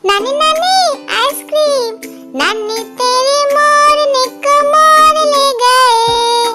नानी नानी आइसक्रीम। नानी तेरी मोरनी को मोर ले गए,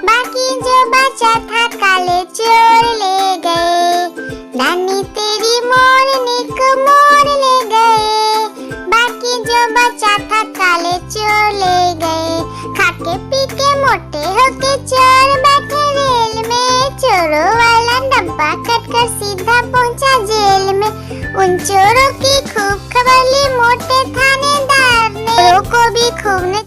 बाकी जो बचा था काले चोर ले गए। नानी तेरी मोरनी को मोर ले गए, बाकी जो बचा था काले चोर ले गए। खाके पी के मोटे होके चोर बैठे रेल में, चोरों वाला डब्बा कटकर सीधा पहुंचा जेल में। उन चोरों की खूब खबर ली मोटे थानेदार ने, चोरों को भी खूब ने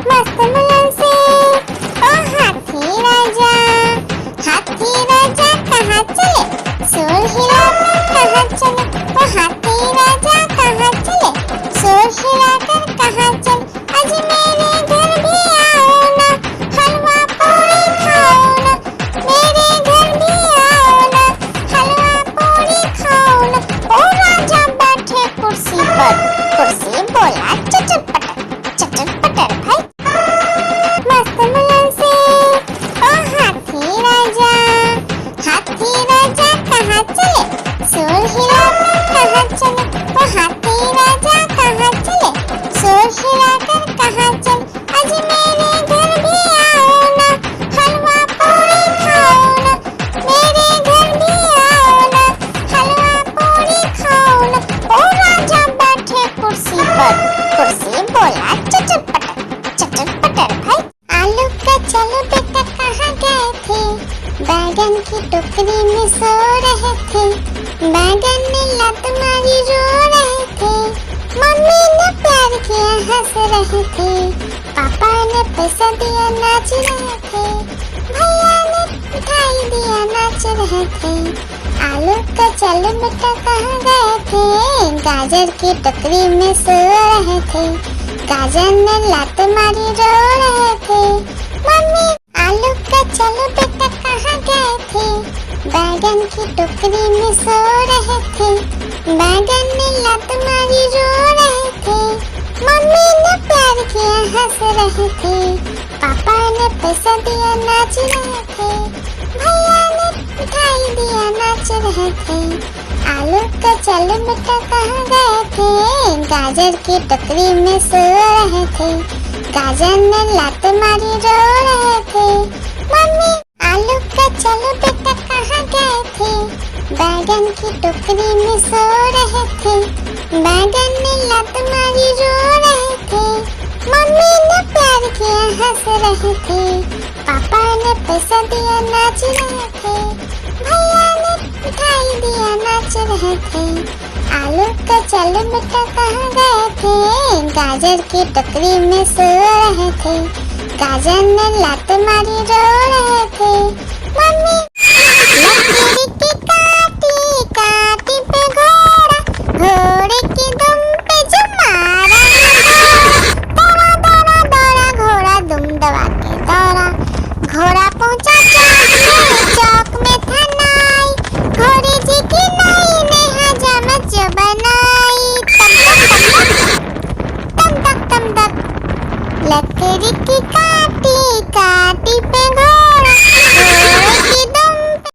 मस्त मुलन से। ओ हाथी राजा कहाँ चले, सोर हिलाकर कहाँ चले। ओ हाथी राजा कहाँ चले, सोर हिलाकर कहाँ चले। आज मेरे घर भी आओ ना, हलवा पूरी खाओ ना। मेरे घर भी आओ ना, हलवा पूरी खाओ ना। ओ राजा बैठे कुर्सी पर, कुर्सी बोला चटर पटर भाई मस्त मुलन से। ओ हाथी राजा कहाँ चले, सोर हिलाकर कहाँ चले। ओ हाथी राजा कहाँ चले, सोर हिलाकर कहाँ चले। आज मेरे घर भी आओ ना, हलवा पूरी खाओ ना। मेरे घर भी आओ ना, हलवा पूरी खाओ ना। ओ राजा बैठे कुर्सी पर, कुर्सी बोला चटर पटर भाई। आलू का चलो बेटा कहाँ गए थे, बैगन की टोकरी में सो रहे थे। बैगन ने लत मारी रो रहे थे, मम्मी ने प्यार किया हंस रहे थे। पापा ने पैसा दिया नाच रहे थे, भैया ने मिठाई दिया नाच रहे थे। आलू का चलो बेटा कहाँ गए थे, गाजर की टोकरी में सो रहे थे। गाजर ने लत मारी रो रहे थे, मम्मी। आलू का चलो बेटा कहाँ गए थे, बैगन की टोकरी में सो रहे थे। बैगन ने लत मारी रो रहे थे, मम्मी ने प्यार किया हंस रहे थे। पापा ने पैसा दिया नाच रहे थे, भैया ने मिठाई दिया नाच रहे थे। आलू का चलो बेटा कहाँ गए थे, गाजर की टोकरी में सो रहे थे। गाजर ने लत मारी रो रहे थे, मम्मी। आलू का चलो बेटा कहाँ गए थे, बैगन की टोकरी में सो रहे थे। बैगन ने लत मारी रो रहे थे, मम्मी ने प्यार किया हंस रहे थे। पापा ने पैसा दिया नाच रहे थे, भैया ने मिठाई दिया नाच रहे थे। आलू का चलो बेटा कहाँ गए थे, गाजर की टोकरी में सो रहे थे। गाजर ने लत मारी रो रहे थे, मम्मी। लकीरी की काटी पे घोड़ा, घोड़े की दुम पे जो मारा। दौड़ा घोड़ा दुम दबा के दौड़ा। घोड़ा पहुंचा चौक में था नाई, घोड़े जी की नाई ने हजामत जो बनाई। तम तक लकड़ी की काटी पे घोड़ा, घोड़े की दुम पे।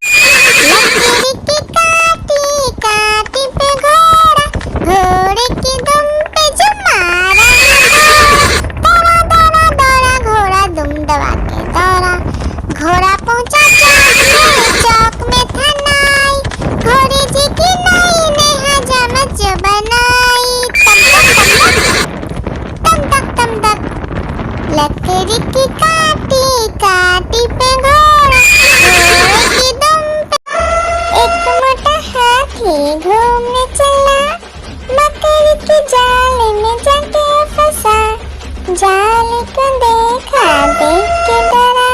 लकड़ी की काटी पे घोड़ा, घोड़े की दुम पे जो मारा। दौड़ा घोड़ा दुम दबा के दौड़ा। घोड़ा पहुंचा चौक में था नाई, घोड़े जी की नाई ने हजामत जो बनाई। तम तक लकड़ी की काटी पे घोड़ा, घोड़े की दुम पे। एक मोटा हाथी घूमने चला, मकड़ी की जाल में जाके फंसा। जाल को देखा देख के डरा,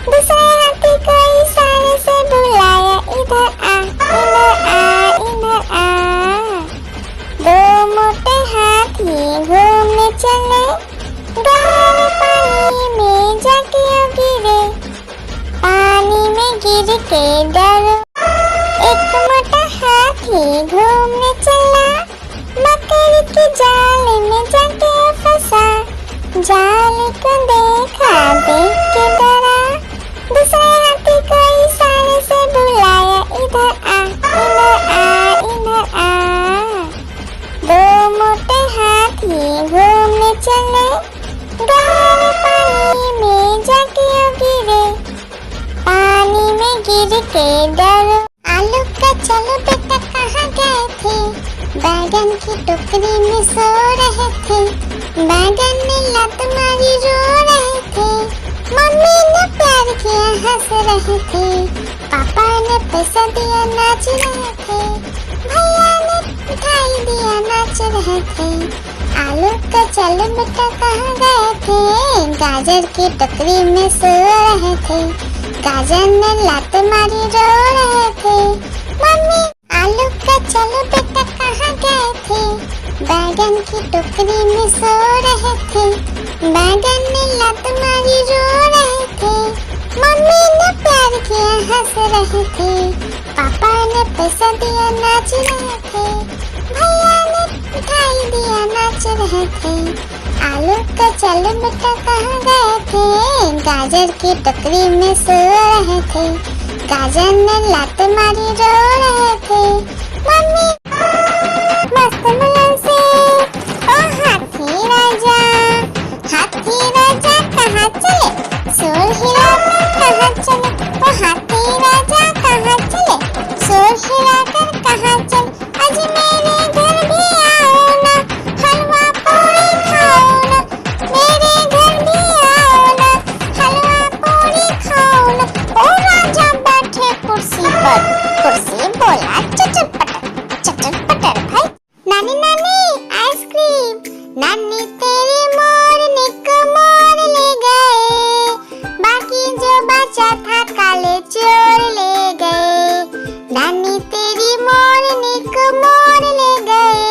दूसरे हाथी को इशारे से बुलाया, इधर आ इधर आ इधर आ। दो मोटे हाथी घूमने चले, गहरे पानी में जाके गिरे। पानी में गिर के डरो, एक मोटा हाथी घूमने चला, मकड़ी की जाल में जाके फंसा। जाल को देखा देख के डरा, दूसरे हाथी को इशारे से बुलाया, इधर आ इधर आ इधर आ। चले, गहरे पानी में जाके गिरे, पानी में गिर के डरो। आलू का चलो बेटा कहाँ गए थे, बैगन की टोकरी में सो रहे थे, बैगन ने लात मारी रो रहे थे, मम्मी ने प्यार किया हंस रहे थे, पापा ने पैसा दिया नाच रहे थे, भैया ने मिठाई दिया नाच रहे थे। आलू का चलो बेटा कहाँ गए थे, गाजर की टोकरी में सो रहे थे, गाजर ने लात मारी रो रहे थे, मम्मी। आलू का चलो बेटा कहाँ गए थे, बैगन की टोकरी में सो रहे थे, बैगन ने लात मारी रो रहे थे, मम्मी ने प्यार किया हंस रहे थे, पापा ने पैसा दिया नाच रहे थे, भैया ने मिठाई दिया नाच रहे थे। आलू का चलो बेटा कहाँ गए थे, गाजर की टोकरी में सो रहे थे, गाजर ने लात मारी रो रहे थे, मम्मी। मस्त मुलायम से ओ हाथी राजा कहाँ चले, शोर हिलाकर कहाँ चले, ओ हाथी राजा कहाँ चले, शोर हिलाकर कहाँ चले, आज मेरे घर भी आओ ना, हलवा पूरी खाओ ना, मेरे घर भी आओ ना, हलवा पूरी खाओ ना। ओ राजा बैठे कुर्सी पर, कुर्सी बोला चटर पटर भाई। नानी नानी आइसक्रीम, नानी तेरी मोरनी को मोर ले गए, बाकी जो बचा था काले चोर ले गए, नानी तेरी मोरनी को मोर ले गए,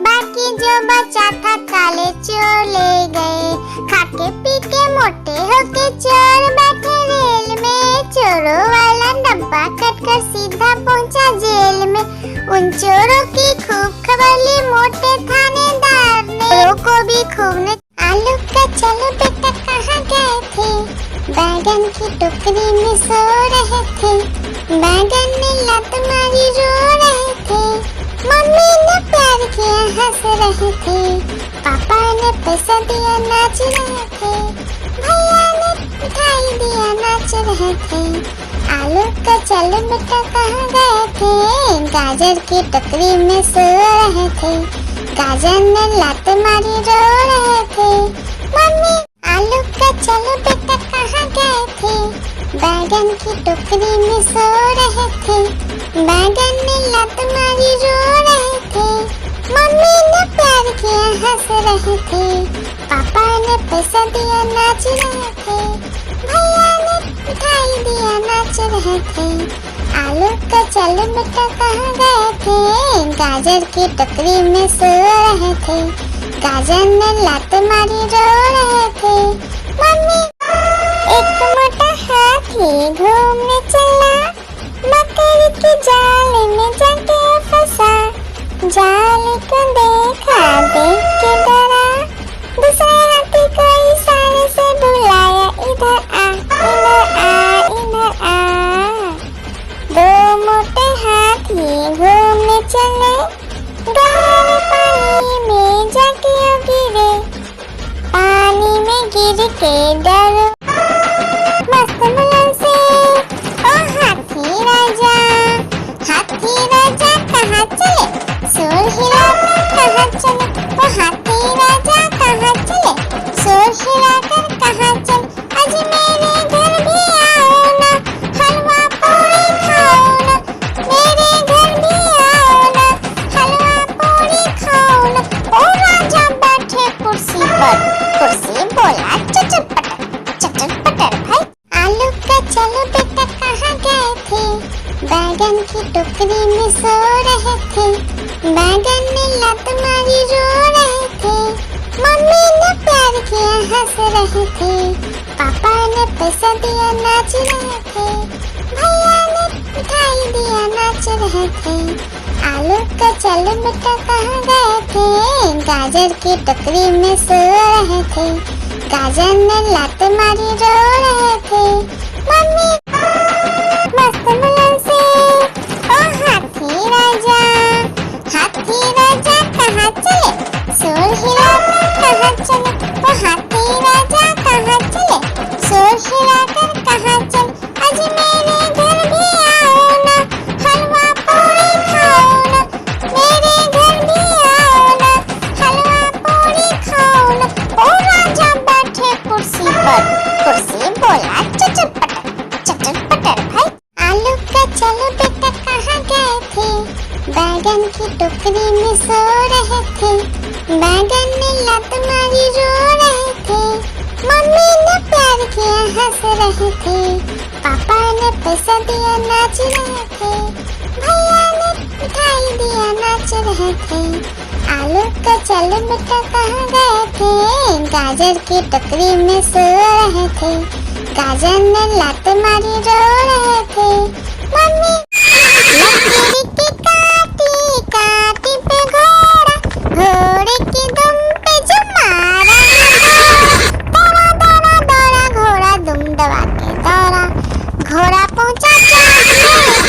बाकी जो बचा था काले चोर ले गए। खाके पी के मोटे होके चोर बैठे रेल में, चोरों वाला डब्बा कटकर सीधा पहुंचा जेल में, उन चोरों की खूब खबर ली मोटे थानेदार ने, चोरों को भी खूब ने। आलू का चलो बेटा कहाँ गए थे, बैगन की टोकरी में सो रहे थे, बैगन ने लात मारी रो रहे थे, मम्मी ने प्यार किया हंस रहे थे, पापा ने पैसा दिया नाच रहे थे, भैया ने मिठाई दिया नाच रहे थे। आलू का चलो बेटा कहाँ गए थे, गाजर की टोकरी में सो रहे थे, गाजर ने लात मारी रो रहे थे, मम्मी। आलू का चलो बेटा कहाँ गए थे, बैगन की टोकरी में सो रहे थे, बैगन ने लात मारी रो रहे थे, मम्मी ने प्यार किया हंस रहे थे, पापा ने पैसा दिया नाच रहे थे, भैया ने मिठाई दिया नाच रहे थे। आलू का चलो बेटा कहाँ गए थे, गाजर की टोकरी में सो रहे थे, गाजर ने लात मारी रो रहे थे, मम्मी। एक मोटा हाथी घूमने चला, मकड़ी के जाल में जाके फंसा, जाल को देखा देख के डरा, दूसरे हाथी को इशारे से बुलाया, इधर आ इधर आ इधर आ। दो मोटे हाथी घूमने चले, गहरे पानी में जाके गिरे, पानी में गिर के डरो। मस्त मुलायम से ओ हाथी राजा कहाँ चले, शोर हिलाकर कहाँ चले, ओ हाथी राजा कहाँ चले, शोर हिलाकर कहाँ चले, आज मेरे घर भी आओ ना, हलवा पूरी खाओ ना, मेरे घर भी आओ ना, हलवा पूरी खाओ ना। ओ राजा बैठे कुर्सी पर, कुर्सी बोला चटर पटर भाई। आलू का चलो बेटा कहाँ गए थे, बैगन की टोकरी में सो रहे थे, बैगन ने लात मारी रो रहे थे, मम्मी ने प्यार किया हंस रहे थे, पापा ने पैसा दिया नाच रहे थे, भैया ने मिठाई दिया नाच रहे थे। आलू का चलो बेटा कहाँ गए थे, गाजर की टोकरी में सो रहे थे, गाजर ने लात मारी रो रहे थे, मम्मी। मस्त मुलायम से ओ हाथी राजा कहाँ चले, शोर हिलाकर कहाँ चले, टोकरी में सो रहे थे, बैगन ने लात मारी रो रहे थे, मम्मी ने प्यार किया हंस रहे थे, पापा ने पैसा दिया नाच रहे थे, भैया ने मिठाई दिया नाच रहे थे, आलू का चल बेटा कहाँ गए थे, गाजर की टोकरी में सो रहे थे, गाजर ने लात मारी रो रहे थे, मम्मी लकीर की काटी काटी पे घोड़ा, घोड़े की दुम पे जो मारा, दौड़ा दौड़ा दौड़ा घोड़ा दुम दबा के दौड़ा, घोड़ा पहुंचा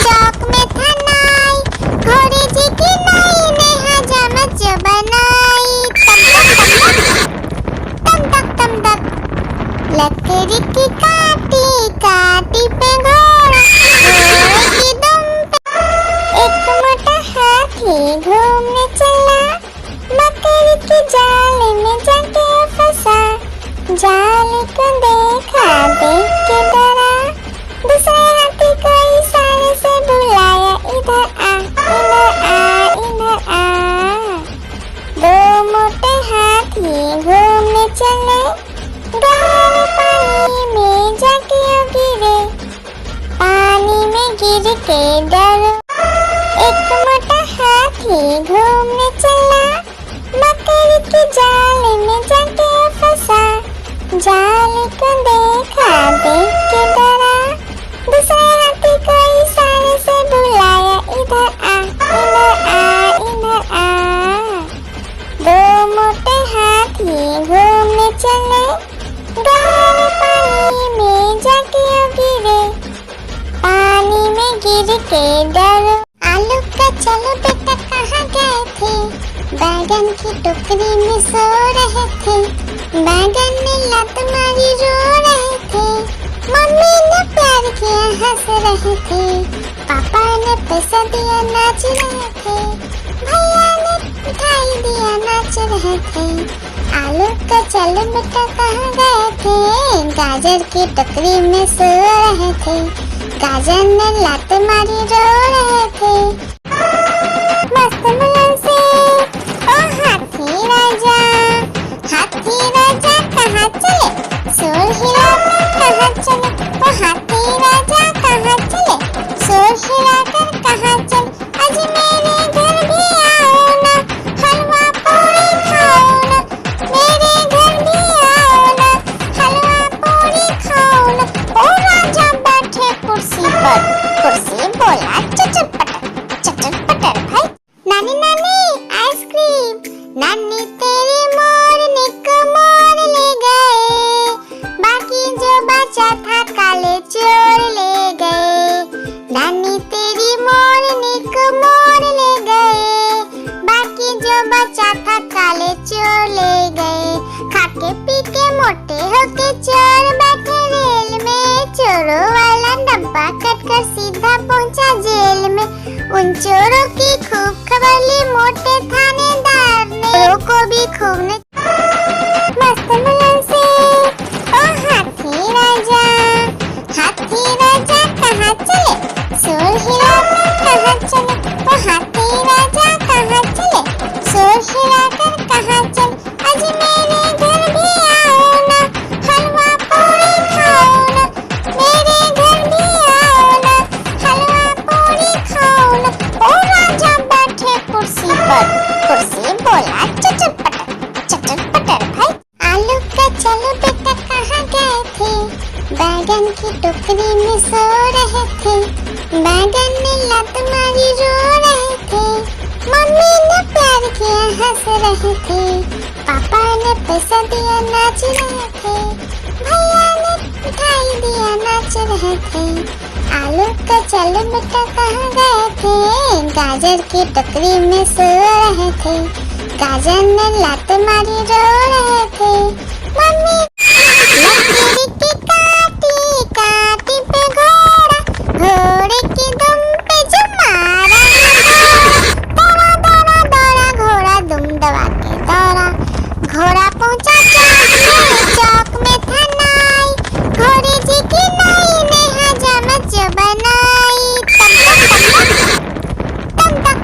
चौक में था नाई, घोड़े जी की नाई ने हजामत जो बनाई, तम तक तम तक लकड़ी की काटी काटी पे घोड़ा, घोड़े की दुम पे एक मोटा हाथी घूमने चला, मकड़ी के जाल में जाके फंसा, जाल को देखा देख के डरा, दूसरे हाथी को इशारे से बुलाया, इधर आ इधर आ इधर आ, दो मोटे हाथी घूमने चले, गहरे पानी में जाके गिरे, पानी में गिर के डरो, एक मोटा हाथी घूमने चला, मकड़ी के जाल में जाके फंसा, जाल को देखा देख के डरा, दूसरे हाथी को इशारे से बुलाया, इधर आ इधर आ इधर आ, दो मोटे हाथी घूमने चले, गहरे पानी में जाके गिरे, पानी में गिर के डरो, आलू का चलो बेटा कहाँ गए थे, बैगन की टोकरी में सो रहे थे, बैगन ने लात मारी रो रहे थे, मम्मी ने प्यार किया हंस रहे थे, पापा ने पैसा दिया नाच रहे थे, भैया ने मिठाई दिया नाच रहे थे, आलू का चलो बेटा कहाँ गए थे, गाजर की टोकरी में सो रहे थे, गाजर ने लात मारी रो रहे थे, मस्त मुलायम से ओ हाथी राजा कहाँ चले, शोर हिलाकर कहाँ चले, ओ हाथी राजा कहाँ चले, शोर हिलाकर कहाँ चले, आज मेरे घर भी आओ ना, हलवा पूरी खाओ ना, मेरे घर भी आओ ना, हलवा पूरी खाओ ना, ओ राजा बैठे कुर्सी पर, कुर्सी बोला चटर पटर भाई, नानी नानी आइसक्रीम, नानी तेरी मोरनी को मोर ले गए, बाकी जो बचा था काले चोर ले गए, नानी तेरी मोरनी को मोर ले गए, बाकी जो बचा था काले चोर ले गए, खाके पी के मोटे होके चोर बैठे रेल में, चोरों वाला डब्बा कटकर सीधा पहुंचा जेल में, उन चोरों की खूब खबर ली मोटे थानेदार ने, चोरों को भी खूब ने मस्त मुलायम से ओ हाथी राजा कहाँ चले, शोर हिलाकर कहाँ चले, ओ हाथी राजा कहाँ चले, शोर हिलाकर कहाँ चले, आज मेरे घर भी आओ ना, हलवा पूरी खाओ ना, मेरे घर भी आओ ना, हलवा पूरी खाओ ना, ओ राजा बैठे कुर्सी पर, कुर्सी बोला चटर पटर भाई, आलू का चलो बेटा कहाँ गए थे, बैगन की टोकरी में सो रहे थे, बैगन ने लात मारी रो रहे थे, मम्मी ने प्यार किया हंस रहे थे, पापा ने पैसा दिया नाच रहे थे, भैया ने मिठाई दिया नाच रहे थे, आलू का चलो बेटा कहाँ गए थे, गाजर की टोकरी में सो रहे थे, गाजर ने लात मारी रो रहे थे, मम्मी लकीर की काटी काटी पे घोड़ा, घोड़े की दुम पे जो मारा, दौड़ा दौड़ा दौड़ा घोड़ा दुम दबा के दौड़ा, घोड़ा पहुंचा चौक में था नाई, घोड़े जी की नाई ने हजामत जो बनाई, तम तक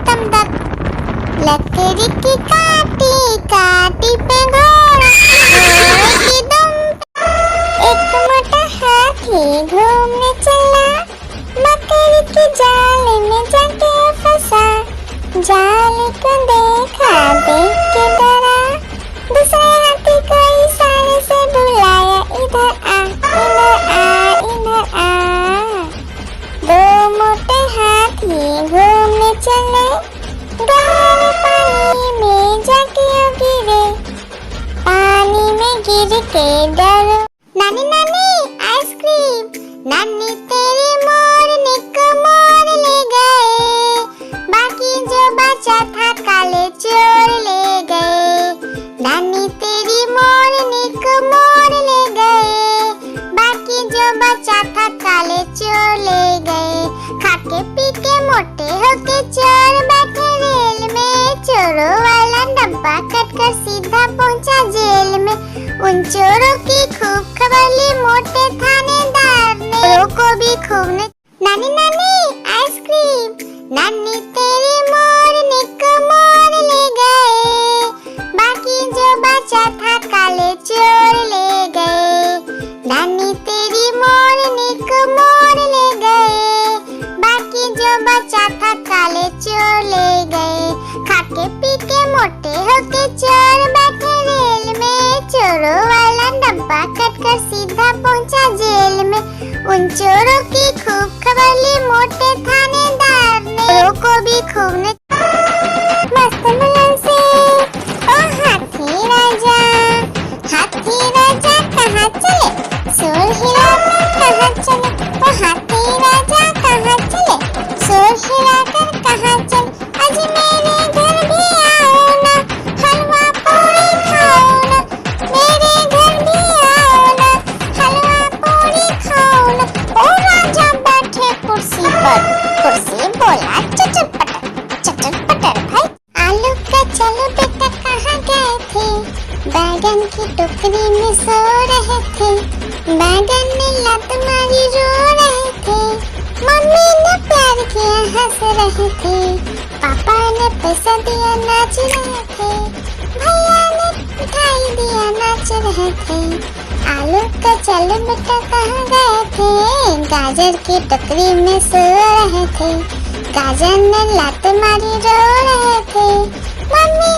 एक काटी काटी पे घोड़ा, घोड़े की दुम पे एक मोटा हाथी घूमने चला, मकड़ी के जाल में जाके फंसा। जाल को देखा, देख के डरा, दूसरे हाथी को इशारे से बुलाया, इधर आ इधर आ इधर आ। दो मोटे हाथी घूमने चले, गहरे पानी में जाके गिरे, पानी में गिर के डरो। नानी नानी आइसक्रीम, नानी तेरी मोरनी को मोर ले गए, बाकी जो बचा था काले चोर ले गए। नानी तेरी मोरनी को मोर ले गए, बाकी जो बचा था काले चोर ले गए। खाके पी के मोटे होके चोर बैठे रेल में, चोरों वाला डब्बा कटकर सीधा पहुंचा जेल में। उन चोरों की खूब खबर ली मोटे थानेदार ने, चोरों को भी खूब ने। नानी नानी आइसक्रीम, नानी तेरी मोरनी को मोर ले गए, बाकी जो बचा था काले चोर ले गए। नानी तेरी मोरनी को मोर ले गए, बाकी जो बचा था काले चोर ले गए। खाके पी के मोटे होके चोर बैठे रेल में, चोरों वाला डब्बा कटकर सीधा पहुंचा जेल में। उन चोरों की खूब खबर ली मोटे थानेदार ने, चोरों को भी खूब ने। मस्त मुलन से ओ हाथी राजा कहाँ चले, सुर हिलाकर कहाँ चले, ओ हाथी राजा कहाँ चले, सुर हिलाकर कहाँ चले। आज मेरे घर भी आओ ना, हलवा पूरी खाओ ना, मेरे घर भी आओ ना, हलवा पूरी खाओ ना। ओ राजा बैठे कुर्सी पर, कुर्सी बोला चचर पटर भाई। आलू का चलो बेटा कहाँ गए थे, बैगन की टोकरी में सो रहे थे, बैगन में लात मारी रो रहे थे। मम्मी ने प्यार किया हंस रहे थे, पापा ने पैसा दिया नाच रहे थे, भैया ने मिठाई दिया नाच रहे थे। आलू का चलो बेटा कहाँ गए थे, गाजर की टोकरी में सो रहे थे, गाजर ने लात मारी रो रहे थे। मम्मी